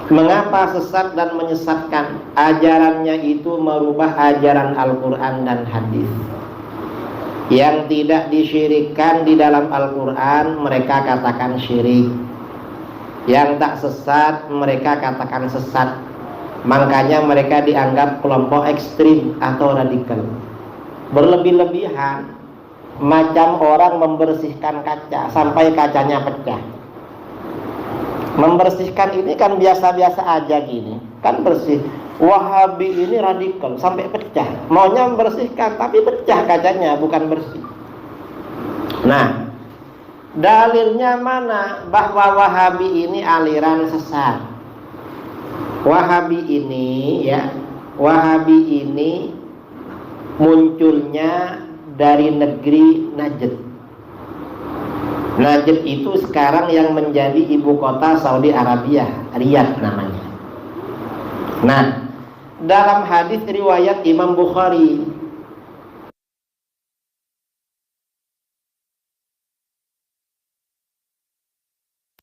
Mengapa sesat dan menyesatkan? Ajarannya itu merubah ajaran Al-Quran dan hadis. Yang tidak disyirikkan di dalam Al-Quran mereka katakan syirik. Yang tak sesat mereka katakan sesat. Makanya mereka dianggap kelompok ekstrim atau radikal. Berlebih-lebihan, macam orang membersihkan kaca sampai kacanya pecah. Membersihkan ini kan biasa-biasa aja gini, kan bersih. Wahabi ini radikal sampai pecah. Maunya membersihkan tapi pecah kacanya, bukan bersih. Nah, dalilnya mana bahwa Wahabi ini aliran sesat? Wahabi ini Wahabi ini munculnya dari negeri Najd. Najd itu sekarang yang menjadi ibu kota Saudi Arabia, Riyadh namanya. Nah, dalam hadis riwayat Imam Bukhari,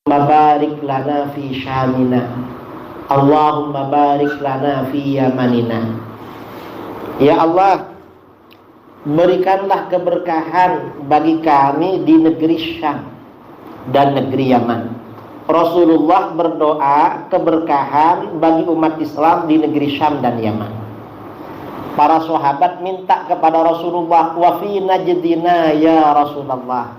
barik lana fi syamina, Allahumma barik lana fi yamanina. Ya Allah, berikanlah keberkahan bagi kami di negeri Syam dan negeri Yaman. Rasulullah berdoa keberkahan bagi umat Islam di negeri Syam dan Yaman. Para sahabat minta kepada Rasulullah, wa fi najdina ya Rasulullah,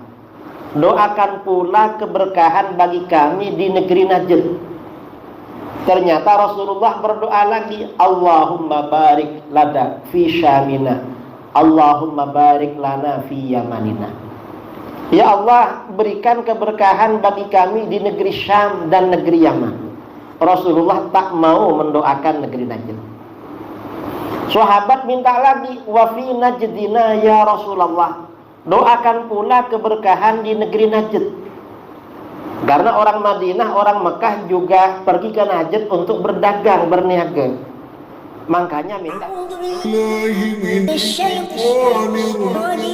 doakan pula keberkahan bagi kami di negeri Najd. Ternyata Rasulullah berdoa lagi, Allahumma barik lana fi syamina, Allahumma barik lana fi yamanina. Ya Allah, berikan keberkahan bagi kami di negeri Syam dan negeri Yaman. Rasulullah tak mau mendoakan negeri Najd. Sahabat minta lagi, wa fi najdina ya Rasulullah, doakan pula keberkahan di negeri Najd. Karena orang Madinah, orang Mekah juga pergi ke Najd untuk berdagang, berniaga. Makanya minta. قل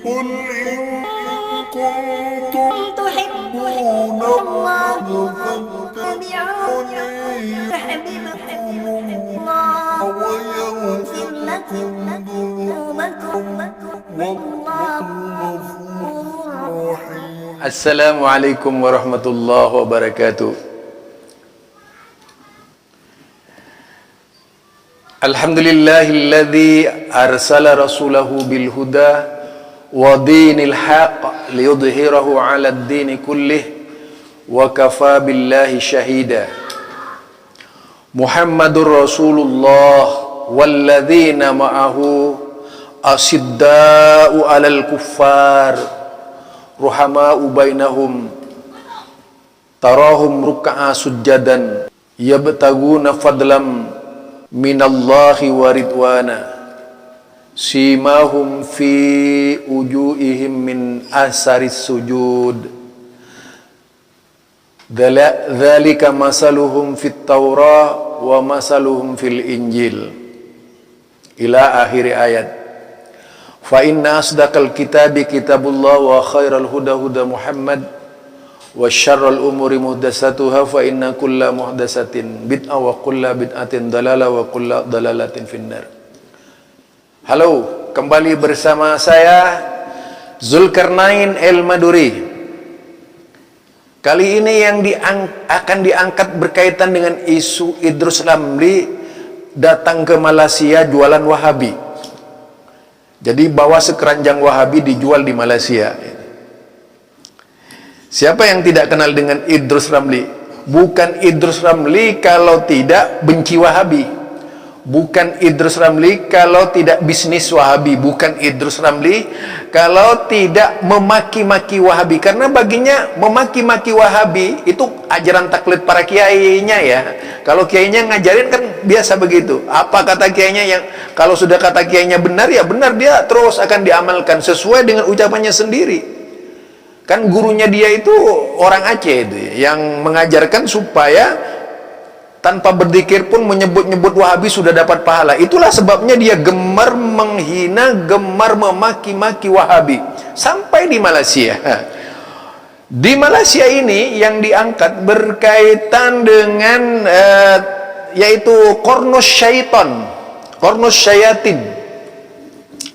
إن كنتم تحبون الله فاتبعوني يحببكم الله ويغفر لكم ذنوبكم والله غفور رحيم. السلام عليكم ورحمة الله وبركاته. Alhamdulillahilladzi arsala rasulahu bil huda wa dinil haqq liyudhhirahu 'alad dini kullih wa kafa billahi syahida. Muhammadur Rasulullah walladzina ma'ahu asidda'u 'alal kuffar ruhama'u bainahum tarahum ruk'a sujjadan yabtaguna fadlam minallahi wa ridwana simahum fi ujuhihim min asaris sujud dzalika masaluhum fit taurah wa masaluhum fil injil ila akhir ayat. Fa inna asdaqal kitabi kitabullah wa khairal huda huda Muhammad wa syarrul umuri muhdatsatuha fa inna kulla muhdatsatin bid'ah wa kulla bid'atin dalalah wa kulla dalalatin finnar. Halo, kembali bersama saya Zulkarnain El-Maduri. Kali ini yang akan diangkat berkaitan dengan isu Idrus Ramli datang ke Malaysia jualan Wahabi. Jadi bawa sekeranjang Wahabi dijual di Malaysia. Siapa yang tidak kenal dengan Idrus Ramli? Bukan Idrus Ramli kalau tidak benci Wahabi. Bukan Idrus Ramli kalau tidak bisnis Wahabi. Bukan Idrus Ramli kalau tidak memaki-maki Wahabi. Karena baginya memaki-maki Wahabi itu ajaran taklid para kiainya ya. Kalau kiainya ngajarin kan biasa begitu. Apa kata kiainya, yang kalau sudah kata kiainya benar ya benar, dia terus akan diamalkan sesuai dengan ucapannya sendiri. Kan gurunya dia itu orang Aceh itu, yang mengajarkan supaya tanpa berzikir pun menyebut-nyebut Wahabi sudah dapat pahala. Itulah sebabnya dia gemar menghina, gemar memaki-maki Wahabi sampai di Malaysia. Di Malaysia ini yang diangkat berkaitan dengan yaitu kornus syaiton, kornus syayatin.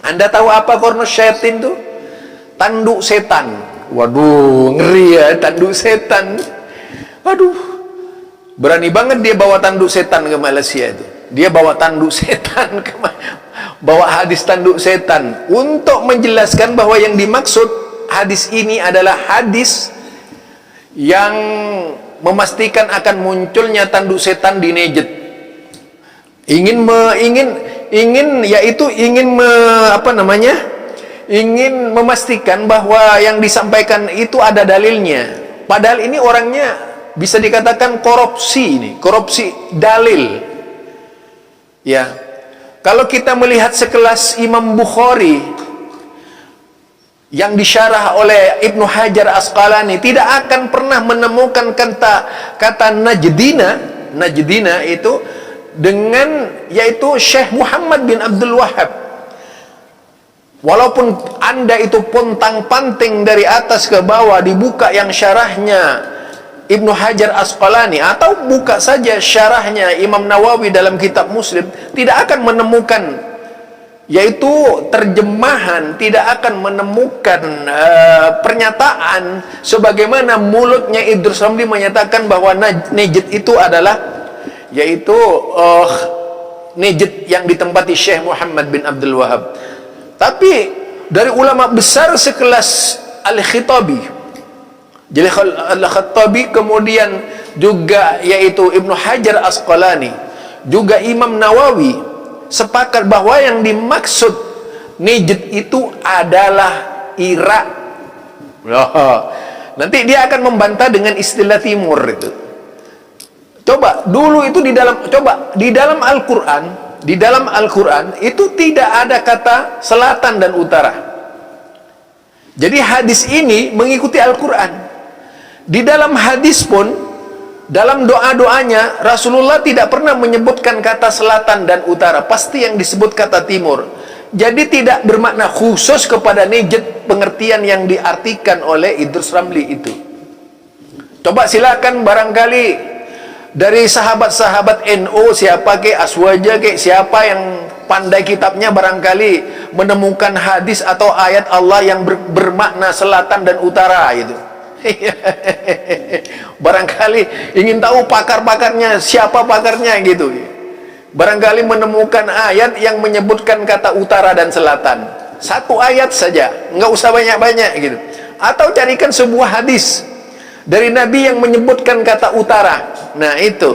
Anda tahu apa kornus syayatin itu? Tanduk setan. Waduh, ngeri ya, tanduk setan. Waduh, berani banget dia bawa tanduk setan ke Malaysia itu. Dia bawa tanduk setan ke bawa hadis tanduk setan untuk menjelaskan bahwa yang dimaksud hadis ini adalah hadis yang memastikan akan munculnya tanduk setan di Najd. Ingin memastikan bahwa yang disampaikan itu ada dalilnya. Padahal ini orangnya bisa dikatakan korupsi dalil. Ya. Kalau kita melihat sekelas Imam Bukhari yang disyarah oleh Ibnu Hajar Asqalani, tidak akan pernah menemukan kata Najdina itu dengan yaitu Syekh Muhammad bin Abdul Wahhab. Walaupun Anda itu pontang-panting dari atas ke bawah dibuka yang syarahnya Ibnu Hajar Asqalani atau buka saja syarahnya Imam Nawawi dalam kitab Muslim, tidak akan menemukan yaitu terjemahan, tidak akan menemukan pernyataan sebagaimana mulutnya Idrus Ramli menyatakan bahwa Najd itu adalah yaitu Najd yang ditempati Syekh Muhammad bin Abdul Wahhab. Tapi dari ulama besar sekelas Al-Khitabi, jadi Al-Khattabi, kemudian juga yaitu Ibnu Hajar Asqalani, juga Imam Nawawi sepakat bahwa yang dimaksud Najd itu adalah Irak. Nanti dia akan membantah dengan istilah timur itu. Coba dulu itu di dalam Al-Qur'an itu tidak ada kata selatan dan utara. Jadi hadis ini mengikuti Al-Qur'an. Di dalam hadis pun, dalam doa-doanya Rasulullah tidak pernah menyebutkan kata selatan dan utara, pasti yang disebut kata timur. Jadi tidak bermakna khusus kepada Najd pengertian yang diartikan oleh Idrus Ramli itu. Coba silakan barangkali dari sahabat-sahabat NU siapa ke Aswaja ke siapa yang pandai kitabnya barangkali menemukan hadis atau ayat Allah yang bermakna selatan dan utara itu. Barangkali ingin tahu pakar-pakarnya, siapa pakarnya gitu. Barangkali menemukan ayat yang menyebutkan kata utara dan selatan. Satu ayat saja, nggak usah banyak-banyak gitu. Atau carikan sebuah hadis dari Nabi yang menyebutkan kata utara. Nah itu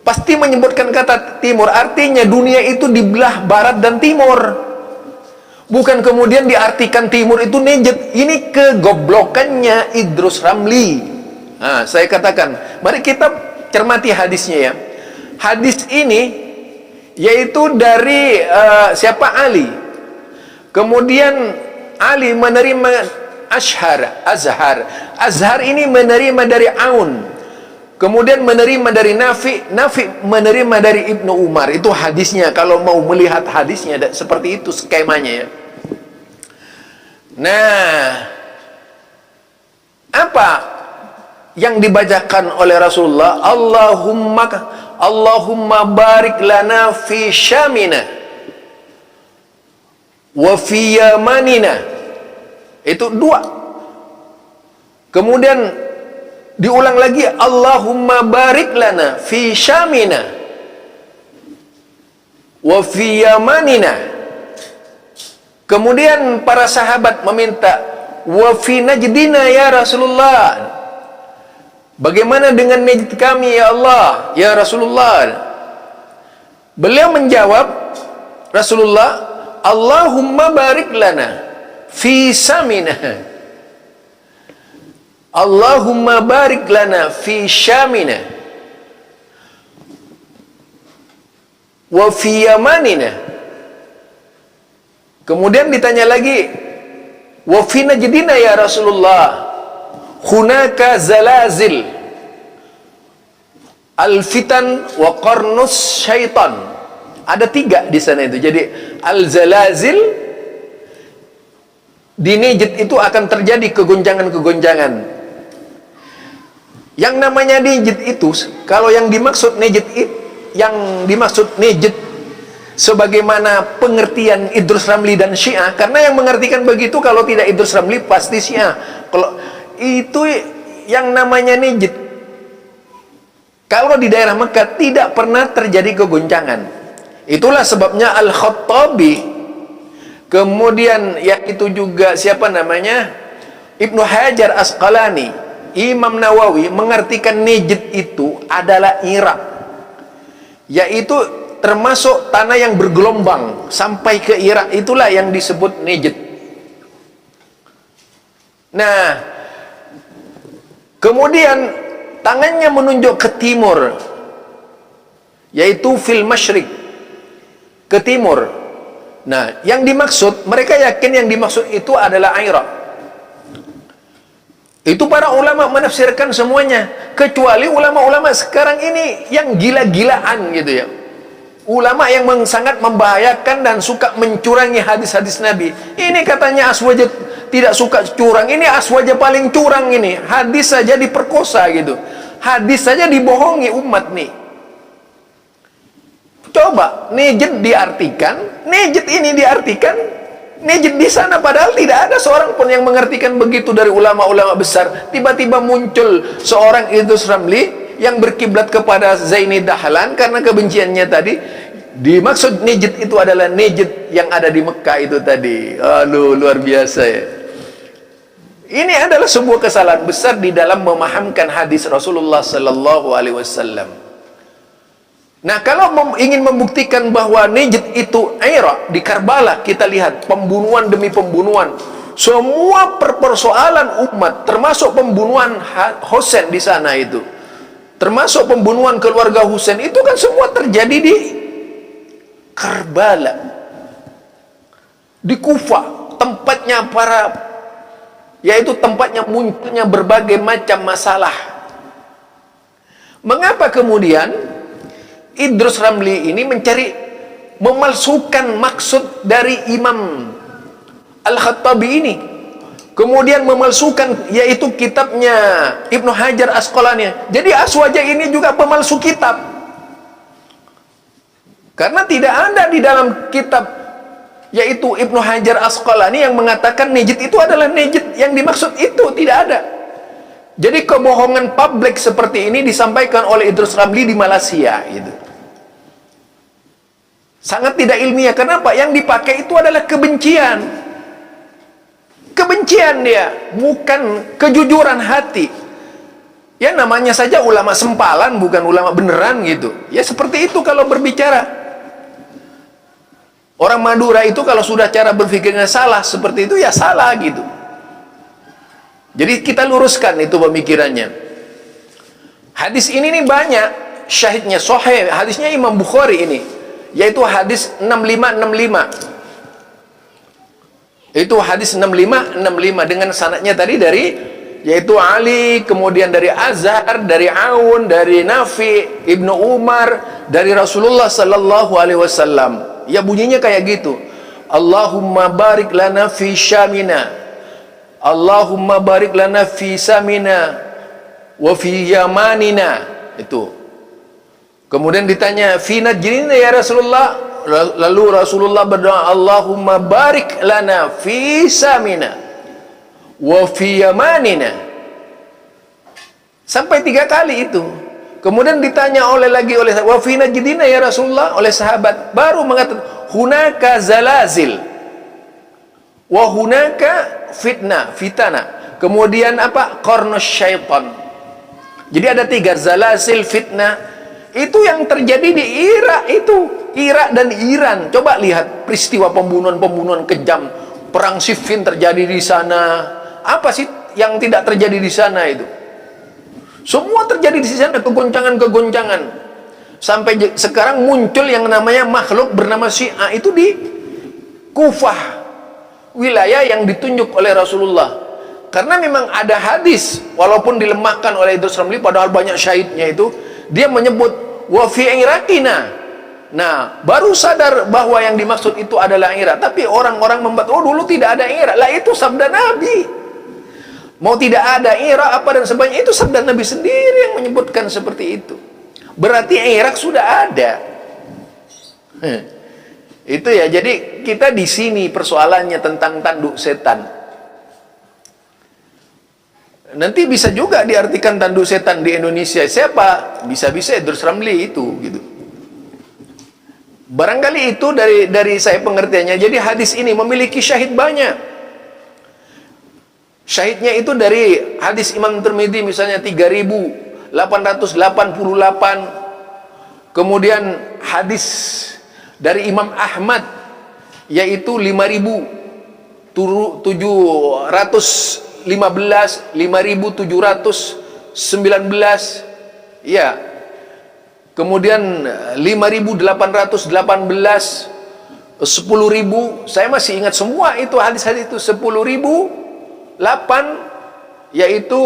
pasti menyebutkan kata timur. Artinya dunia itu dibelah barat dan timur. Bukan kemudian diartikan timur itu Najd. Ini kegoblokannya Idrus Ramli. Nah, saya katakan, mari kita cermati hadisnya ya. Hadis ini yaitu dari siapa? Ali. Kemudian Ali menerima Azhar ini menerima dari Aun. Kemudian menerima dari Nafi menerima dari Ibnu Umar. Itu hadisnya, kalau mau melihat hadisnya seperti itu skemanya ya. Nah, apa yang dibacakan oleh Rasulullah? Allahumma barik lana fi Syamina wa fi Yamanina. Itu dua. Kemudian diulang lagi, Allahumma barik lana fi Syamina wa fi Yamanina. Kemudian para sahabat meminta, wa fi Najdina ya Rasulullah. Bagaimana dengan Najd kami ya Allah, ya Rasulullah? Beliau menjawab, Rasulullah, Allahumma barik lana fi Samina. Allahumma barik lana fi Syamina wa fi Yamanina. Kemudian ditanya lagi, wa fi Najdina ya Rasulullah, hunaka zalazil al-fitan wa qarnus syaitan. Ada tiga di sana itu. Jadi al-zalazil di Najd itu akan terjadi kegonjangan-kegonjangan. Yang namanya Najd itu, kalau yang dimaksud Najd sebagaimana pengertian Idrus Ramli dan Syiah, karena yang mengartikan begitu kalau tidak Idrus Ramli pasti Syiah. Kalau itu yang namanya Najd, kalau di daerah Mekah tidak pernah terjadi kegoncangan. Itulah sebabnya Al-Khattabi, kemudian yaitu juga siapa namanya, Ibnu Hajar Asqalani, Imam Nawawi mengartikan Najd itu adalah Irak, yaitu termasuk tanah yang bergelombang sampai ke Irak, itulah yang disebut Najd. Nah, kemudian tangannya menunjuk ke timur, yaitu fil masyriq, ke timur. Nah, yang dimaksud, mereka yakin yang dimaksud itu adalah Irak. Itu para ulama menafsirkan semuanya, kecuali ulama-ulama sekarang ini yang gila-gilaan gitu ya. Ulama yang sangat membahayakan dan suka mencurangi hadis-hadis Nabi. Ini katanya Aswaja tidak suka curang, ini Aswaja paling curang ini. Hadis saja diperkosa gitu. Hadis saja dibohongi umat nih. Coba Najd diartikan, Najd ini diartikan, Najd di sana, padahal tidak ada seorang pun yang mengartikan begitu dari ulama-ulama besar. Tiba-tiba muncul seorang Idrus Ramli yang berkiblat kepada Zaini Dahlan karena kebenciannya tadi. Dimaksud Najd itu adalah Najd yang ada di Mekah itu tadi. Aduh, luar biasa ya. Ini adalah sebuah kesalahan besar di dalam memahamkan hadis Rasulullah sallallahu alaihi wasallam. Nah, kalau ingin membuktikan bahwa Najd itu Irak, di Karbala kita lihat pembunuhan demi pembunuhan. Semua persoalan umat, termasuk pembunuhan Husain di sana itu, termasuk pembunuhan keluarga Husain, itu kan semua terjadi di Karbala, di Kufah, tempatnya yaitu tempatnya munculnya berbagai macam masalah. Mengapa kemudian Idrus Ramli ini memalsukan maksud dari Imam Al-Khattabi ini, kemudian memalsukan yaitu kitabnya Ibnu Hajar Asqalani. Jadi Aswaja ini juga pemalsu kitab, karena tidak ada di dalam kitab yaitu Ibnu Hajar Asqalani yang mengatakan Najd itu adalah Najd yang dimaksud, itu tidak ada. Jadi kebohongan publik seperti ini disampaikan oleh Idrus Ramli di Malaysia itu sangat tidak ilmiah. Kenapa? Yang dipakai itu adalah kebencian. Kebencian dia, bukan kejujuran hati. Ya namanya saja ulama sempalan, bukan ulama beneran gitu. Ya seperti itu kalau berbicara. Orang Madura itu kalau sudah cara berpikirnya salah seperti itu, ya salah gitu. Jadi kita luruskan itu pemikirannya. Hadis ini nih banyak syahidnya, sahih. Hadisnya Imam Bukhari ini, yaitu hadis 6565. Itu hadis 6565 dengan sanadnya tadi dari yaitu Ali, kemudian dari Azhar, dari Aun, dari Nafi, Ibnu Umar, dari Rasulullah sallallahu alaihi wasallam. Ya bunyinya kayak gitu. Allahumma barik lana fi syamina, Allahumma barik lana fi samina wa fi yamanina. Itu. Kemudian ditanya, fi najrina ya Rasulullah. Lalu Rasulullah berdoa, Allahumma barik lana fi samina wa fi yamanina. Sampai 3 kali itu. Kemudian ditanya oleh wa fi najdina ya Rasulullah, oleh sahabat, baru mengatakan hunaka zalazil wa hunaka fitana. Kemudian apa? Qarnus syaitan. Jadi ada 3, zalazil, fitnah. Itu yang terjadi di Irak itu. Irak dan Iran. Coba lihat peristiwa pembunuhan kejam. Perang Siffin terjadi di sana. Apa sih yang tidak terjadi di sana itu? Semua terjadi di sana, kegoncangan-kegoncangan. Sampai sekarang muncul yang namanya makhluk bernama Syiah itu di Kufah, wilayah yang ditunjuk oleh Rasulullah. Karena memang ada hadis, walaupun dilemahkan oleh Idrus Ramli, padahal banyak syahidnya itu, dia menyebut wa fi Iraqina Nah, baru sadar bahwa yang dimaksud itu adalah akhirat. Tapi orang-orang membuat, oh dulu tidak ada akhirat. Lah itu sabda Nabi. Mau tidak ada akhirat apa dan sebagainya, itu sabda Nabi sendiri yang menyebutkan seperti itu. Berarti akhirat sudah ada. Itu ya. Jadi kita di sini persoalannya tentang tanduk setan. Nanti bisa juga diartikan tanduk setan di Indonesia. Siapa? Bisa-bisa Idrus Ramli itu gitu. Barangkali itu dari saya pengertiannya. Jadi hadis ini memiliki syahid banyak. Syahidnya itu dari hadis Imam Tirmidzi misalnya 3888. Kemudian hadis dari Imam Ahmad yaitu 5715, 5719. Ya. Kemudian 5.818, 10.000, saya masih ingat semua itu hadis-hadis itu. 10.008 yaitu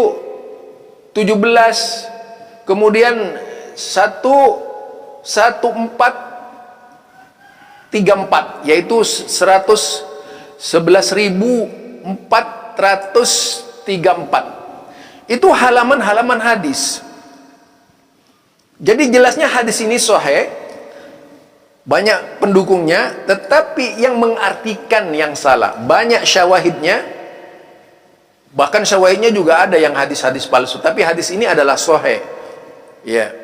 17, kemudian 1434 yaitu 11.434. Itu halaman-halaman hadis. Jadi jelasnya hadis ini sahih, banyak pendukungnya, tetapi yang mengartikan yang salah. Banyak syawahidnya, bahkan syawahidnya juga ada yang hadis-hadis palsu, tapi hadis ini adalah sahih. Ya.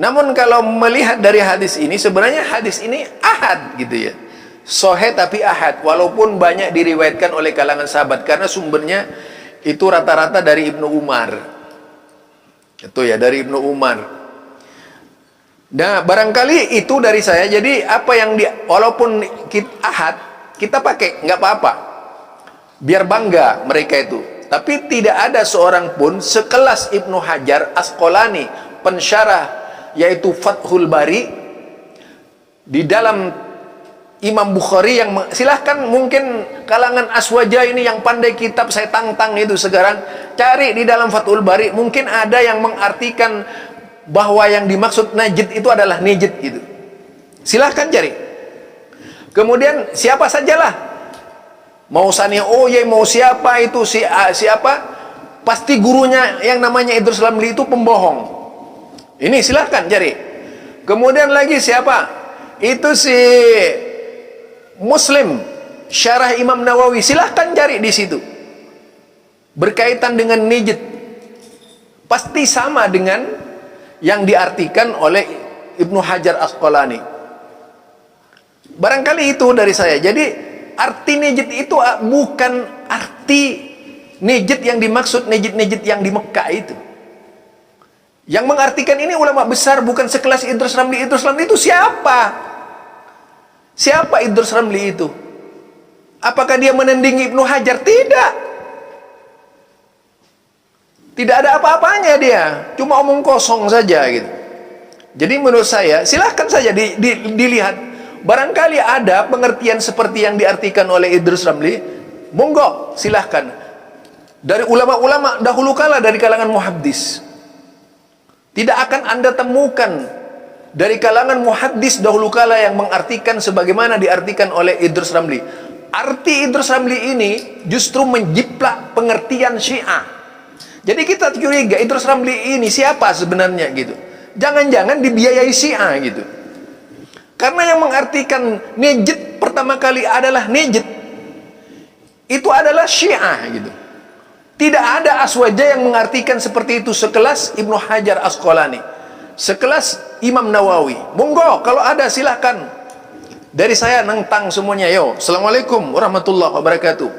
Namun kalau melihat dari hadis ini, sebenarnya hadis ini ahad gitu ya. Sahih tapi ahad, walaupun banyak diriwayatkan oleh kalangan sahabat, karena sumbernya itu rata-rata dari Ibnu Umar. Itu ya, dari Ibnu Umar. Nah, barangkali itu dari saya. Jadi apa yang walaupun kita ahad, kita pakai, nggak apa-apa. Biar bangga mereka itu. Tapi tidak ada seorang pun sekelas Ibnu Hajar Asqalani, pensyarah yaitu Fathul Bari, di dalam Imam Bukhari yang silahkan mungkin kalangan aswaja ini yang pandai kitab, saya tantang itu sekarang, cari di dalam Fathul Bari, mungkin ada yang mengartikan bahwa yang dimaksud najid itu adalah nijid gitu. Silahkan cari. Kemudian siapa sajalah, mau Sani Oye, mau siapa itu siapa, pasti gurunya yang namanya Idrus Ramli itu pembohong. Ini silahkan cari. Kemudian lagi siapa? Itu si Muslim Syarah Imam Nawawi, silahkan cari di situ. Berkaitan dengan nijid, pasti sama dengan yang diartikan oleh Ibnu Hajar Asqalani. Barangkali itu dari saya. Jadi arti nijid itu bukan arti nijid yang dimaksud nijid-nijid yang di Mekah itu. Yang mengartikan ini ulama besar, bukan sekelas Idrus Ramli. Idrus Ramli itu siapa? Siapa Idrus Ramli itu? Apakah dia menandingi Ibnu Hajar? Tidak. Tidak ada apa-apanya dia. Cuma omong kosong saja gitu. Jadi menurut saya, silahkan saja dilihat. Barangkali ada pengertian seperti yang diartikan oleh Idrus Ramli. Monggo, silahkan. Dari ulama-ulama dahulu kala, dari kalangan muhaddis. Tidak akan Anda temukan dari kalangan muhaddis dahulu kala yang mengartikan sebagaimana diartikan oleh Idrus Ramli. Arti Idrus Ramli ini justru menjiplak pengertian Syiah. Jadi kita curiga Idrus Ramli ini siapa sebenarnya gitu. Jangan-jangan dibiayai Syiah gitu. Karena yang mengartikan nijid pertama kali adalah nijid, itu adalah Syiah gitu. Tidak ada aswaja yang mengartikan seperti itu sekelas Ibnu Hajar Asqalani, sekelas Imam Nawawi. Monggo kalau ada silahkan. Dari saya nentang semuanya. Yo, assalamualaikum warahmatullahi wabarakatuh.